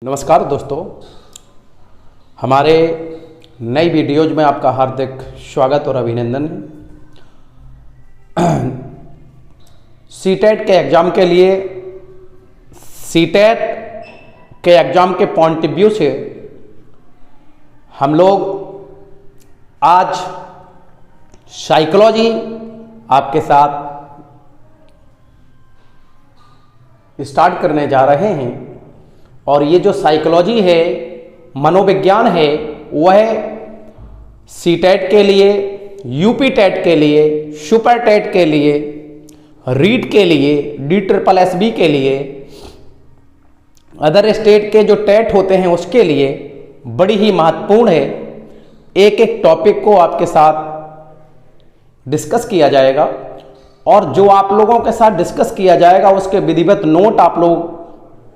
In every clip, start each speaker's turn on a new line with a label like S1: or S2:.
S1: नमस्कार दोस्तों, हमारे नई वीडियोज में आपका हार्दिक स्वागत और अभिनंदन है। सीटेट के एग्ज़ाम के लिए सीटेट के एग्ज़ाम के पॉइंट ऑफ व्यू से हम लोग आज साइकोलॉजी आपके साथ स्टार्ट करने जा रहे हैं। और ये जो साइकोलॉजी है, मनोविज्ञान है, वह सीटेट के लिए, यूपी टेट के लिए, सुपर टेट के लिए, रीट के लिए, DSSB के लिए, अदर स्टेट के जो टेट होते हैं उसके लिए बड़ी ही महत्वपूर्ण है। एक एक टॉपिक को आपके साथ डिस्कस किया जाएगा और जो आप लोगों के साथ डिस्कस किया जाएगा उसके विधिवत नोट आप लोग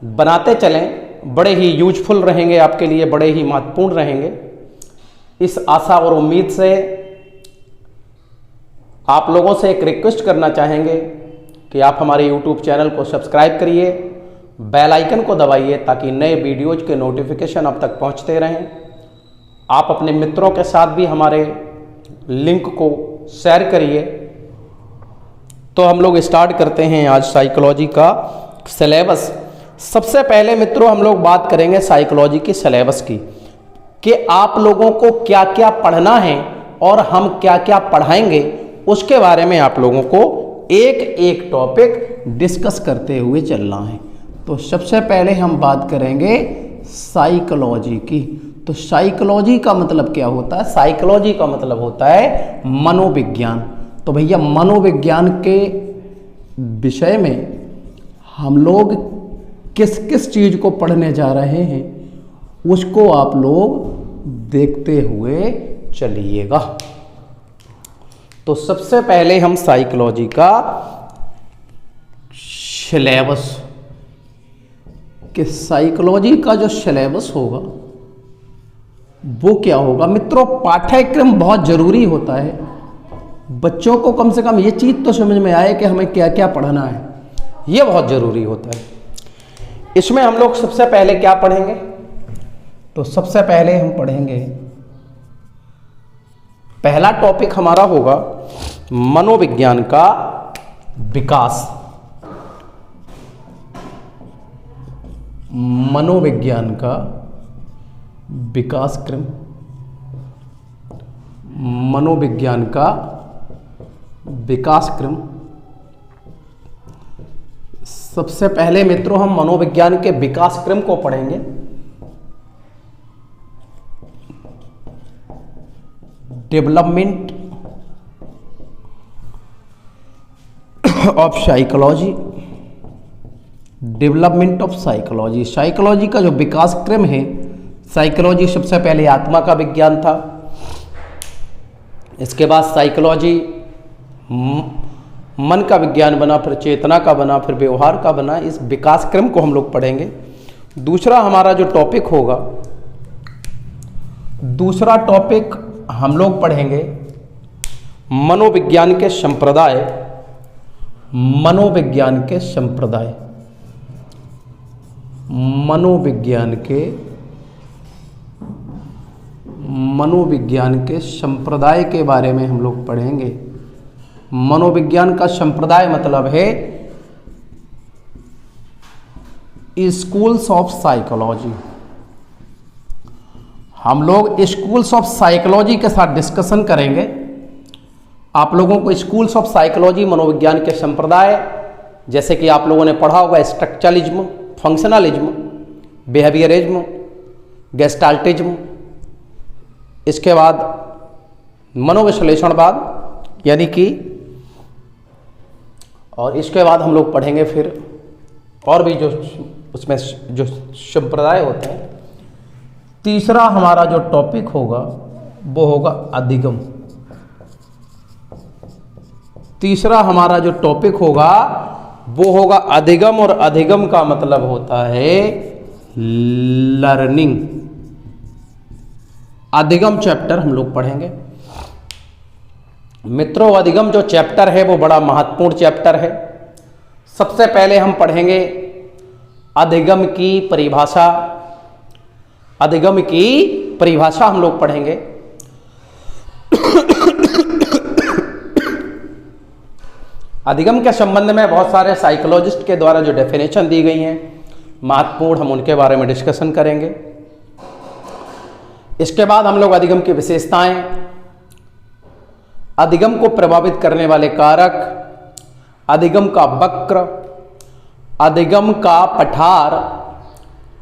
S1: बनाते चलें। बड़े ही यूजफुल रहेंगे, आपके लिए बड़े ही महत्वपूर्ण रहेंगे। इस आशा और उम्मीद से आप लोगों से एक रिक्वेस्ट करना चाहेंगे कि आप हमारे YouTube चैनल को सब्सक्राइब करिए, बेल आइकन को दबाइए ताकि नए वीडियोज के नोटिफिकेशन अब तक पहुंचते रहें। आप अपने मित्रों के साथ भी हमारे लिंक को शेयर करिए। तो हम लोग स्टार्ट करते हैं आज साइकोलॉजी का सिलेबस। सबसे पहले मित्रों हम लोग बात करेंगे साइकोलॉजी की सिलेबस की, कि आप लोगों को क्या क्या पढ़ना है और हम क्या क्या पढ़ाएंगे, उसके बारे में आप लोगों को एक एक टॉपिक डिस्कस करते हुए चलना है। तो सबसे पहले हम बात करेंगे साइकोलॉजी की। तो साइकोलॉजी का मतलब क्या होता है? साइकोलॉजी का मतलब होता है मनोविज्ञान। तो भैया मनोविज्ञान के विषय में हम लोग किस किस चीज को पढ़ने जा रहे हैं उसको आप लोग देखते हुए चलिएगा। तो सबसे पहले हम साइकोलॉजी का सिलेबस, कि साइकोलॉजी का जो सिलेबस होगा वो क्या होगा। मित्रों पाठ्यक्रम बहुत जरूरी होता है, बच्चों को कम से कम ये चीज तो समझ में आए कि हमें क्या क्या पढ़ना है, ये बहुत जरूरी होता है। इसमें हम लोग सबसे पहले क्या पढ़ेंगे? तो सबसे पहले हम पढ़ेंगे, पहला टॉपिक हमारा होगा मनोविज्ञान का विकास। मनोविज्ञान का विकास क्रम, मनोविज्ञान का विकास क्रम। सबसे पहले मित्रों हम मनोविज्ञान के विकास क्रम को पढ़ेंगे। Development of psychology, development of psychology. Psychology का जो विकास क्रम है, साइकोलॉजी सबसे पहले आत्मा का विज्ञान था। इसके बाद साइकोलॉजी मन का विज्ञान बना, फिर चेतना का बना, फिर व्यवहार का बना। इस विकास क्रम को हम लोग पढ़ेंगे। दूसरा हमारा जो टॉपिक होगा, दूसरा टॉपिक हम लोग पढ़ेंगे मनोविज्ञान के संप्रदाय। मनोविज्ञान के संप्रदाय, मनोविज्ञान के संप्रदाय के बारे में हम लोग पढ़ेंगे। मनोविज्ञान का संप्रदाय मतलब है स्कूल्स ऑफ साइकोलॉजी। हम लोग स्कूल्स ऑफ साइकोलॉजी के साथ डिस्कशन करेंगे। आप लोगों को स्कूल्स ऑफ साइकोलॉजी, मनोविज्ञान के संप्रदाय, जैसे कि आप लोगों ने पढ़ा होगा स्ट्रक्चरलिज्म, फंक्शनलिज्म, बिहेवियरिज्म, गेस्टाल्टिज्म, इसके बाद मनोविश्लेषणवाद यानी कि, और इसके बाद हम लोग पढ़ेंगे फिर और भी जो उसमें जो संप्रदाय होते हैं। तीसरा हमारा जो टॉपिक होगा वो होगा अधिगम। तीसरा हमारा जो टॉपिक होगा वो होगा अधिगम, और अधिगम का मतलब होता है लर्निंग। अधिगम चैप्टर हम लोग पढ़ेंगे। मित्रों अधिगम जो चैप्टर है वो बड़ा महत्वपूर्ण चैप्टर है। सबसे पहले हम पढ़ेंगे अधिगम की परिभाषा, अधिगम की परिभाषा हम लोग पढ़ेंगे। अधिगम के संबंध में बहुत सारे साइकोलॉजिस्ट के द्वारा जो डेफिनेशन दी गई हैं महत्वपूर्ण, हम उनके बारे में डिस्कशन करेंगे। इसके बाद हम लोग अधिगम की विशेषताएं, अधिगम को प्रभावित करने वाले कारक, अधिगम का वक्र, अधिगम का पठार,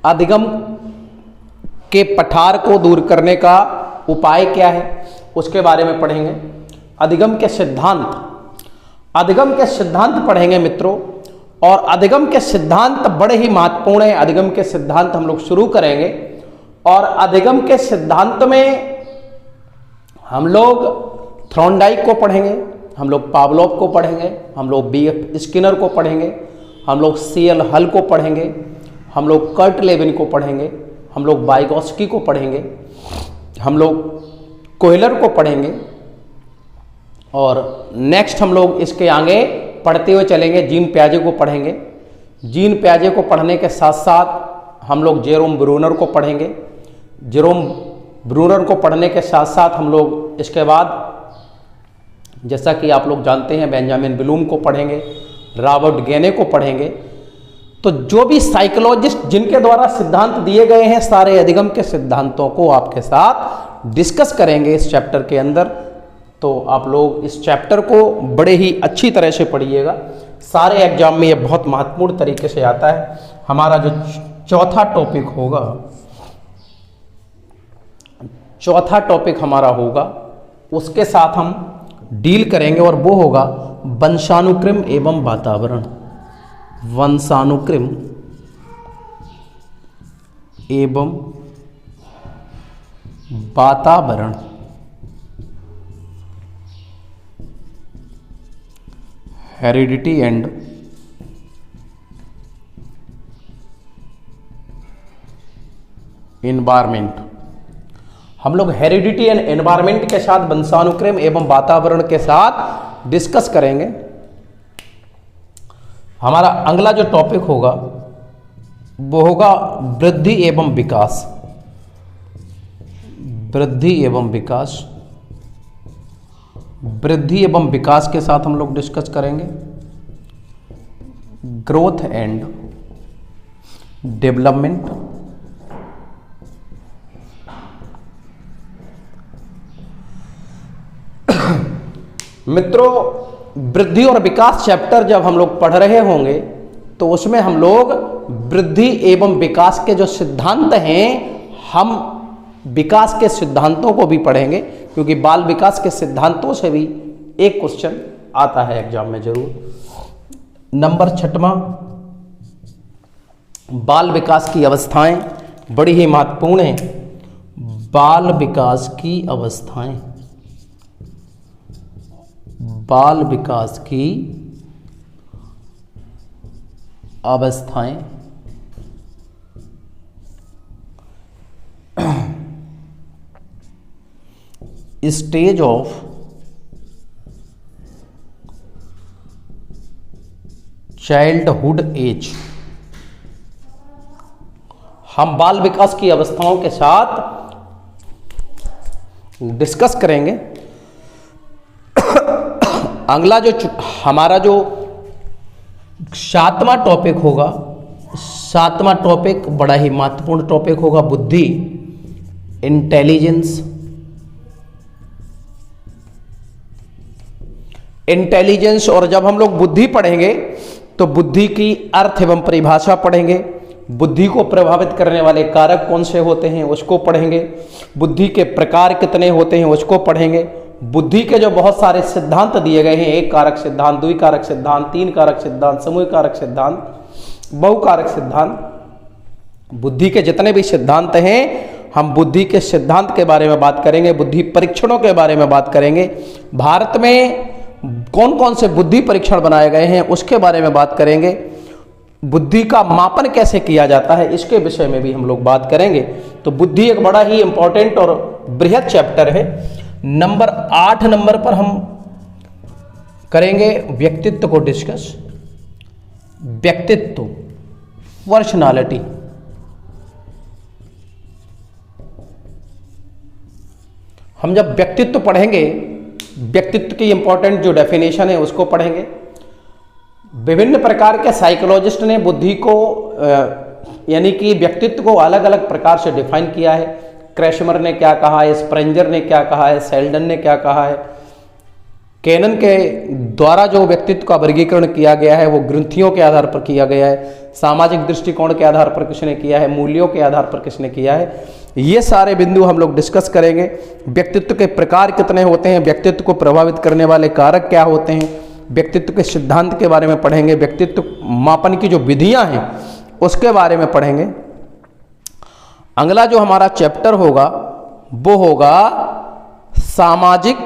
S1: अधिगम के पठार को दूर करने का उपाय क्या है उसके बारे में पढ़ेंगे। अधिगम के सिद्धांत, अधिगम के सिद्धांत पढ़ेंगे मित्रों, और अधिगम के सिद्धांत बड़े ही महत्वपूर्ण हैं। अधिगम के सिद्धांत हम लोग शुरू करेंगे और अधिगम के सिद्धांत में हम लोग थ्रॉन्डाइक को पढ़ेंगे, हम लोग पावलोव को पढ़ेंगे, हम लोग B.F. स्किनर को पढ़ेंगे, हम लोग C.L. हल को पढ़ेंगे, हम लोग कर्ट लेविन को पढ़ेंगे, हम लोग वाइगोस्की को पढ़ेंगे, हम लोग कोहलर को पढ़ेंगे, और नेक्स्ट हम लोग इसके आगे पढ़ते हुए चलेंगे जीन पियाजे को पढ़ेंगे। जीन पियाजे को पढ़ने के साथ साथ हम लोग जेरोम ब्रूनर को पढ़ेंगे। जेरोम ब्रूनर को पढ़ने के साथ साथ हम लोग इसके बाद, जैसा कि आप लोग जानते हैं, बेंजामिन ब्लूम को पढ़ेंगे, रॉबर्ट गेने को पढ़ेंगे। तो जो भी साइकोलॉजिस्ट जिनके द्वारा सिद्धांत दिए गए हैं, सारे अधिगम के सिद्धांतों को आपके साथ डिस्कस करेंगे इस चैप्टर के अंदर। तो आप लोग इस चैप्टर को बड़े ही अच्छी तरह से पढ़िएगा। सारे एग्जाम में ये बहुत महत्वपूर्ण तरीके से आता है। हमारा जो चौथा टॉपिक होगा, चौथा टॉपिक हमारा होगा, उसके साथ हम डील करेंगे और वो होगा वंशानुक्रम एवं वातावरण। वंशानुक्रम एवं वातावरण। Heredity and environment. हम लोग हेरिडिटी एंड एनवायरमेंट के साथ वंशानुक्रम एवं वातावरण के साथ डिस्कस करेंगे। हमारा अगला जो टॉपिक होगा वो होगा वृद्धि एवं विकास। वृद्धि एवं विकास, वृद्धि एवं विकास के साथ हम लोग डिस्कस करेंगे ग्रोथ एंड डेवलपमेंट। मित्रों, वृद्धि और विकास चैप्टर जब हम लोग पढ़ रहे होंगे तो उसमें हम लोग वृद्धि एवं विकास के जो सिद्धांत हैं, हम विकास के सिद्धांतों को भी पढ़ेंगे, क्योंकि बाल विकास के सिद्धांतों से भी एक क्वेश्चन आता है एग्जाम में जरूर। नंबर 6वां, बाल विकास की अवस्थाएं बड़ी ही महत्वपूर्ण हैं। बाल विकास की अवस्थाएं, बाल विकास की अवस्थाएं। Stage of childhood age. हम बाल विकास की अवस्थाओं के साथ डिस्कस करेंगे। अगला जो हमारा जो 7वां टॉपिक होगा, 7वां टॉपिक बड़ा ही महत्वपूर्ण टॉपिक होगा, बुद्धि, इंटेलिजेंस। इंटेलिजेंस, और जब हम लोग बुद्धि पढ़ेंगे तो बुद्धि की अर्थ एवं परिभाषा पढ़ेंगे। बुद्धि को प्रभावित करने वाले कारक कौन से होते हैं उसको पढ़ेंगे। बुद्धि के प्रकार कितने होते हैं उसको पढ़ेंगे। बुद्धि के जो बहुत सारे सिद्धांत दिए गए हैं, एक कारक सिद्धांत, द्विकारक सिद्धांत, तीन कारक सिद्धांत, समूह कारक सिद्धांत, बहुकारक सिद्धांत, बुद्धि के जितने भी सिद्धांत हैं, हम बुद्धि के सिद्धांत के बारे में बात करेंगे। बुद्धि परीक्षणों के बारे में बात करेंगे। भारत में कौन कौन से बुद्धि परीक्षण बनाए गए हैं उसके बारे में बात करेंगे। बुद्धि का मापन कैसे किया जाता है इसके विषय में भी हम लोग बात करेंगे। तो बुद्धि एक बड़ा ही इंपॉर्टेंट और बृहद चैप्टर है। नंबर 8 नंबर पर हम करेंगे व्यक्तित्व को डिस्कस। व्यक्तित्व, पर्सनालिटी। हम जब व्यक्तित्व पढ़ेंगे, व्यक्तित्व की इंपॉर्टेंट जो डेफिनेशन है उसको पढ़ेंगे। विभिन्न प्रकार के साइकोलॉजिस्ट ने बुद्धि को यानी कि व्यक्तित्व को अलग अलग प्रकार से डिफाइन किया है। क्रैशमर ने क्या कहा है, स्प्रेंजर ने क्या कहा है, सेल्डन ने क्या कहा है। कैनन के द्वारा जो व्यक्तित्व का वर्गीकरण किया गया है वो ग्रंथियों के आधार पर किया गया है, सामाजिक दृष्टिकोण के आधार पर किसने किया है, मूल्यों के आधार पर किसने किया है। ये सारे बिंदु हम लोग डिस्कस करेंगे। व्यक्तित्व के प्रकार कितने होते हैं, व्यक्तित्व को प्रभावित करने वाले कारक क्या होते हैं, व्यक्तित्व के सिद्धांत के बारे में पढ़ेंगे, व्यक्तित्व मापन की जो विधियां हैं उसके बारे में पढ़ेंगे। अगला जो हमारा चैप्टर होगा वो होगा सामाजिक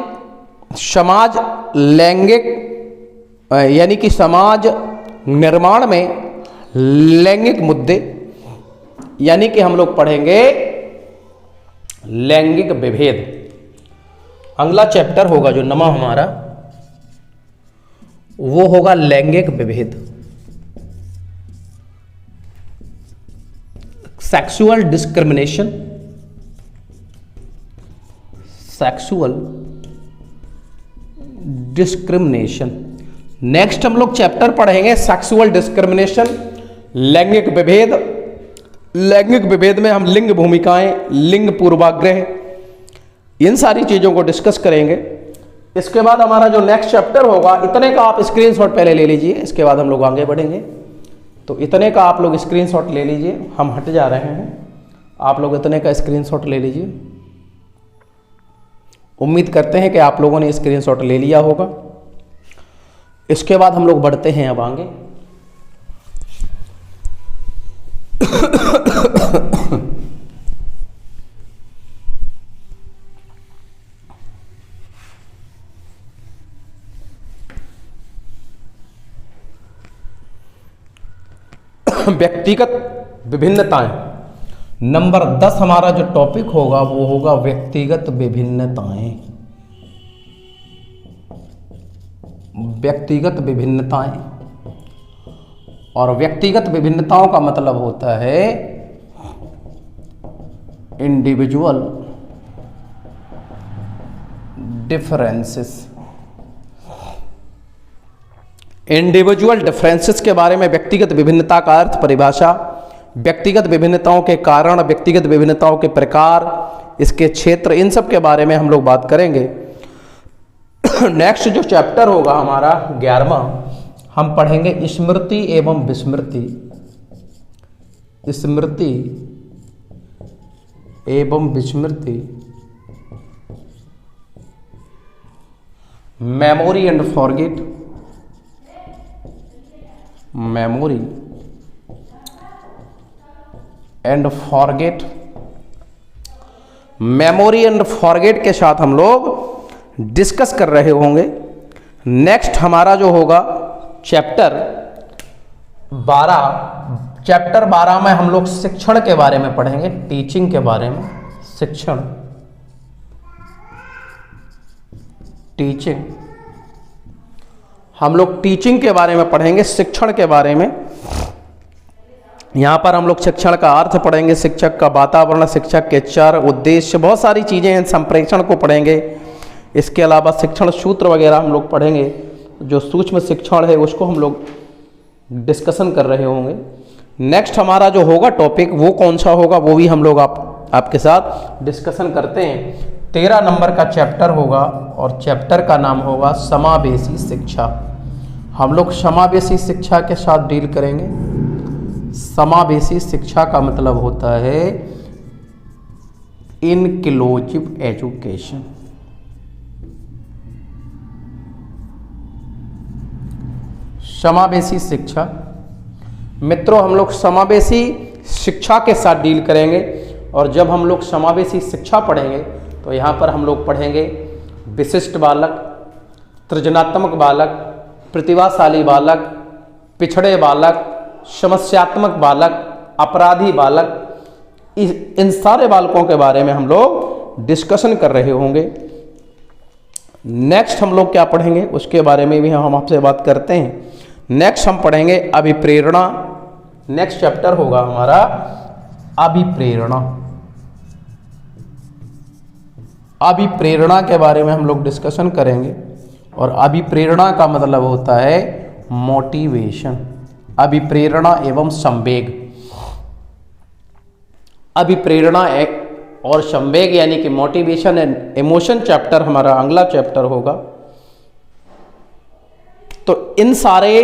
S1: समाज लैंगिक यानी कि समाज निर्माण में लैंगिक मुद्दे, यानी कि हम लोग पढ़ेंगे लैंगिक विभेद। अगला चैप्टर होगा जो नवा हमारा वो होगा लैंगिक विभेद, sexual discrimination, sexual discrimination. Next हम लोग चैप्टर पढ़ेंगे सेक्सुअल डिस्क्रिमिनेशन, लैंगिक विभेद। लैंगिक विभेद में हम लिंग भूमिकाएं, लिंग पूर्वाग्रह, इन सारी चीजों को डिस्कस करेंगे। इसके बाद हमारा जो नेक्स्ट चैप्टर होगा, इतने का आप स्क्रीनशॉट पहले ले लीजिए, इसके बाद हम लोग आगे बढ़ेंगे। तो इतने का आप लोग स्क्रीनशॉट ले लीजिए, हम हट जा रहे हैं, आप लोग इतने का स्क्रीनशॉट ले लीजिए। उम्मीद करते हैं कि आप लोगों ने स्क्रीनशॉट ले लिया होगा। इसके बाद हम लोग बढ़ते हैं अब आगे। व्यक्तिगत विभिन्नताएं, नंबर 10 हमारा जो टॉपिक होगा वो होगा व्यक्तिगत विभिन्नताएं। व्यक्तिगत विभिन्नताएं, और व्यक्तिगत विभिन्नताओं का मतलब होता है इंडिविजुअल डिफरेंसेस। इंडिविजुअल डिफरेंसेस के बारे में, व्यक्तिगत विभिन्नता का अर्थ, परिभाषा, व्यक्तिगत विभिन्नताओं के कारण, व्यक्तिगत विभिन्नताओं के प्रकार, इसके क्षेत्र, इन सब के बारे में हम लोग बात करेंगे। नेक्स्ट जो चैप्टर होगा हमारा 11वां, हम पढ़ेंगे स्मृति एवं विस्मृति। स्मृति एवं विस्मृति, memory and forget, memory and forget. Memory and forget के साथ हम लोग डिस्कस कर रहे होंगे। नेक्स्ट हमारा जो होगा चैप्टर 12, चैप्टर 12 में हम लोग शिक्षण के बारे में पढ़ेंगे, टीचिंग के बारे में, शिक्षण, टीचिंग। हम लोग टीचिंग के बारे में पढ़ेंगे, शिक्षण के बारे में। यहाँ पर हम लोग शिक्षण का अर्थ पढ़ेंगे, शिक्षक का वातावरण, शिक्षक के चर, उद्देश्य, बहुत सारी चीज़ें हैं, संप्रेषण को पढ़ेंगे। इसके अलावा शिक्षण सूत्र वगैरह हम लोग पढ़ेंगे। जो सूक्ष्म शिक्षण है उसको हम लोग डिस्कशन कर रहे होंगे। नेक्स्ट हमारा जो होगा टॉपिक वो कौन सा होगा वो भी हम लोग आपके साथ डिस्कशन करते हैं। 13 नंबर का चैप्टर होगा और चैप्टर का नाम होगा समावेशी शिक्षा। हम लोग समावेशी शिक्षा के साथ डील करेंगे। समावेशी शिक्षा का मतलब होता है इनक्लूसिव एजुकेशन। समावेशी शिक्षा, मित्रों हम लोग समावेशी शिक्षा के साथ डील करेंगे। और जब हम लोग समावेशी शिक्षा पढ़ेंगे तो यहाँ पर हम लोग पढ़ेंगे विशिष्ट बालक, सृजनात्मक बालक, प्रतिभाशाली बालक, पिछड़े बालक, समस्यात्मक बालक, अपराधी बालक। इन सारे बालकों के बारे में हम लोग डिस्कशन कर रहे होंगे। नेक्स्ट हम लोग क्या पढ़ेंगे उसके बारे में भी हम आपसे बात करते हैं। नेक्स्ट हम पढ़ेंगे अभिप्रेरणा। नेक्स्ट चैप्टर होगा हमारा अभिप्रेरणा। अभिप्रेरणा के बारे में हम लोग डिस्कशन करेंगे। और अभिप्रेरणा का मतलब होता है मोटिवेशन, अभिप्रेरणा एवं संवेग। अभिप्रेरणा और संवेग यानी कि मोटिवेशन एंड इमोशन चैप्टर हमारा अगला चैप्टर होगा। तो इन सारे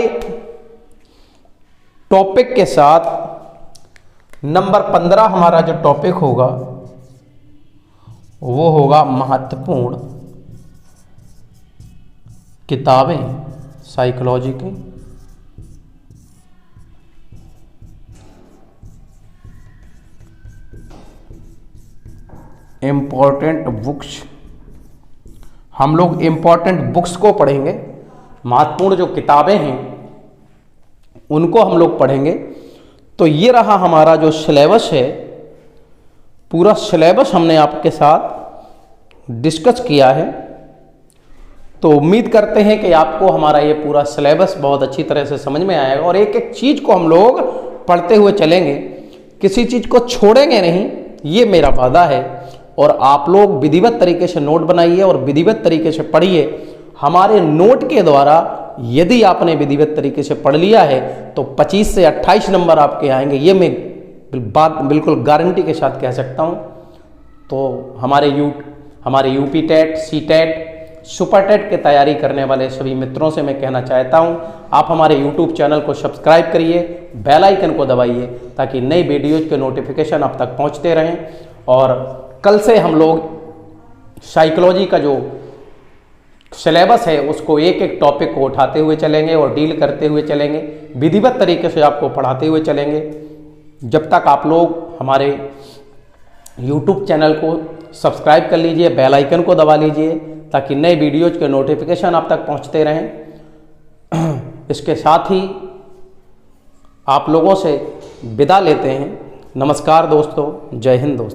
S1: टॉपिक के साथ नंबर 15 हमारा जो टॉपिक होगा वो होगा महत्वपूर्ण किताबें साइकोलॉजी की। इम्पोर्टेंट बुक्स, हम लोग इम्पोर्टेंट बुक्स को पढ़ेंगे। महत्वपूर्ण जो किताबें हैं उनको हम लोग पढ़ेंगे। तो ये रहा हमारा जो सिलेबस है, पूरा सिलेबस हमने आपके साथ डिस्कस किया है। तो उम्मीद करते हैं कि आपको हमारा ये पूरा सिलेबस बहुत अच्छी तरह से समझ में आएगा और एक एक चीज़ को हम लोग पढ़ते हुए चलेंगे, किसी चीज़ को छोड़ेंगे नहीं, ये मेरा वादा है। और आप लोग विधिवत तरीके से नोट बनाइए और विधिवत तरीके से पढ़िए। हमारे नोट के द्वारा यदि आपने विधिवत तरीके से पढ़ लिया है तो 25 से 28 नंबर आपके आएंगे, ये मैं बात बिल्कुल गारंटी के साथ कह सकता हूँ। तो हमारे UP TET, C TET, super TET की तैयारी करने वाले सभी मित्रों से मैं कहना चाहता हूँ, आप हमारे यूट्यूब चैनल को सब्सक्राइब करिए, बेल आइकन को दबाइए ताकि नई वीडियोज़ के नोटिफिकेशन आप तक पहुँचते रहें। और कल से हम लोग साइकोलॉजी का जो सिलेबस है उसको एक एक टॉपिक को उठाते हुए चलेंगे और डील करते हुए चलेंगे, विधिवत तरीके से आपको पढ़ाते हुए चलेंगे। जब तक आप लोग हमारे YouTube चैनल को सब्सक्राइब कर लीजिए, बेल आइकन को दबा लीजिए ताकि नए वीडियोज़ के नोटिफिकेशन आप तक पहुंचते रहें। इसके साथ ही आप लोगों से विदा लेते हैं। नमस्कार दोस्तों, जय हिंद दोस्तों।